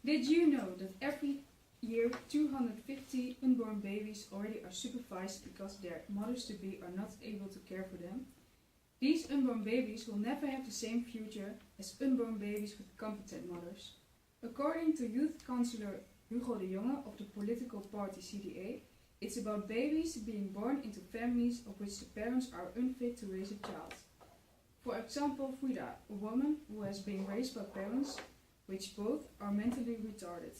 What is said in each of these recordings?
Did you know that every year 250 unborn babies already are supervised because their mothers-to-be are not able to care for them? These unborn babies will never have the same future as unborn babies with competent mothers. According to youth councillor Hugo de Jonge of the political party CDA, it's about babies being born into families of which the parents are unfit to raise a child. For example, Frida, a woman who has been raised by parents which both are mentally retarded.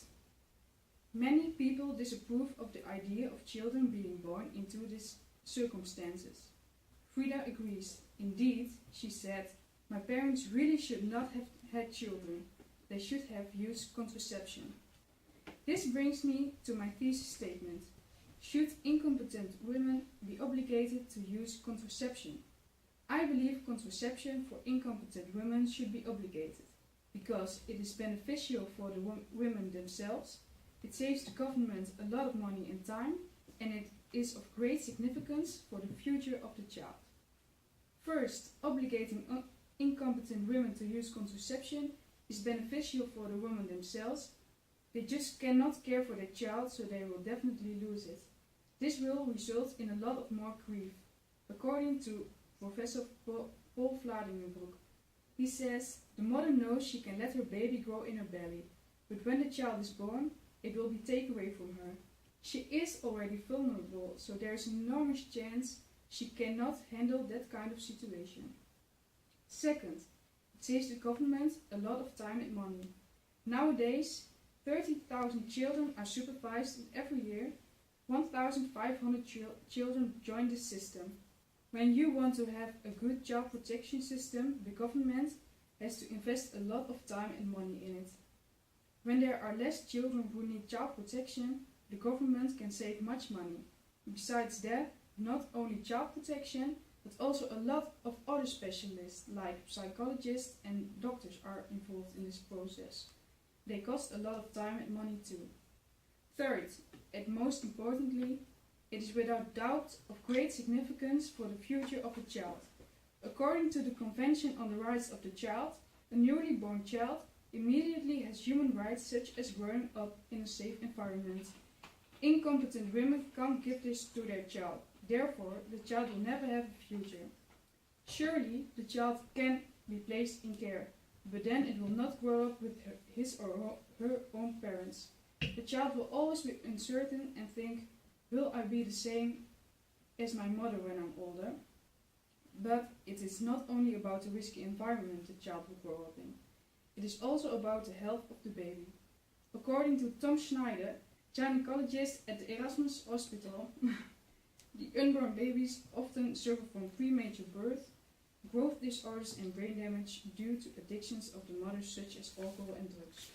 Many people disapprove of the idea of children being born into these circumstances. Frida agrees. Indeed, she said, my parents really should not have had children. They should have used contraception. This brings me to my thesis statement. Should incompetent women be obligated to use contraception? I believe contraception for incompetent women should be obligated, because it is beneficial for the women themselves, it saves the government a lot of money and time, and it is of great significance for the future of the child. First, obligating incompetent women to use contraception is beneficial for the women themselves. They just cannot care for their child, so they will definitely lose it. This will result in a lot of more grief, according to Professor Paul Vladingenbroek. He says, the mother knows she can let her baby grow in her belly, but when the child is born, it will be taken away from her. She is already vulnerable, so there is an enormous chance she cannot handle that kind of situation. Second, it saves the government a lot of time and money. Nowadays, 30,000 children are supervised, and every year 1,500 children join this system. When you want to have a good child protection system, the government has to invest a lot of time and money in it. When there are less children who need child protection, the government can save much money. Besides that, not only child protection, but also a lot of other specialists like psychologists and doctors are involved in this process. They cost a lot of time and money too. Third, and most importantly, it is without doubt of great significance for the future of a child. According to the Convention on the Rights of the Child, a newly born child immediately has human rights such as growing up in a safe environment. Incompetent women can't give this to their child. Therefore, the child will never have a future. Surely, the child can be placed in care, but then it will not grow up with his or her own parents. The child will always be uncertain and think, will I be the same as my mother when I'm older? But it is not only about the risky environment the child will grow up in. It is also about the health of the baby. According to Tom Schneider, gynecologist at the Erasmus Hospital, the unborn babies often suffer from premature birth, growth disorders and brain damage due to addictions of the mothers such as alcohol and drugs.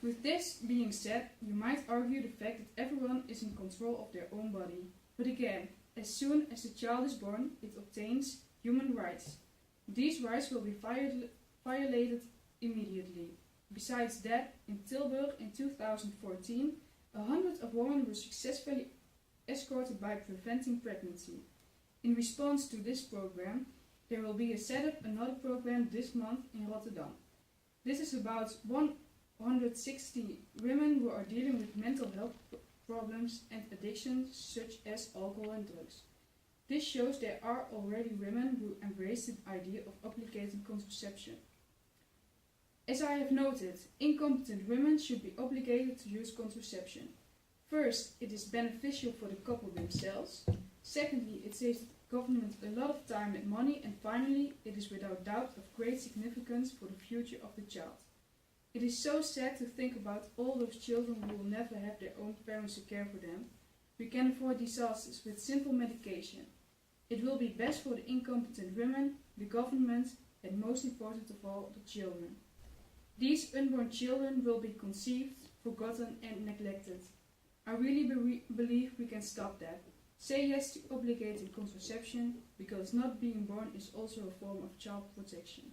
With this being said, you might argue the fact that everyone is in control of their own body. But again, as soon as the child is born, it obtains human rights. These rights will be violated immediately. Besides that, in Tilburg in 2014, 100 of women were successfully escorted by preventing pregnancy. In response to this program, there will be another program this month in Rotterdam. This is about 160 women who are dealing with mental health problems and addictions such as alcohol and drugs. This shows there are already women who embrace the idea of obligating contraception. As I have noted, incompetent women should be obligated to use contraception. First, it is beneficial for the couple themselves. Secondly, it saves the government a lot of time and money. And finally, it is without doubt of great significance for the future of the child. It is so sad to think about all those children who will never have their own parents to care for them. We can avoid disasters with simple medication. It will be best for the incompetent women, the government, and most important of all, the children. These unborn children will be conceived, forgotten and neglected. I really believe we can stop that. Say yes to obligating contraception, because not being born is also a form of child protection.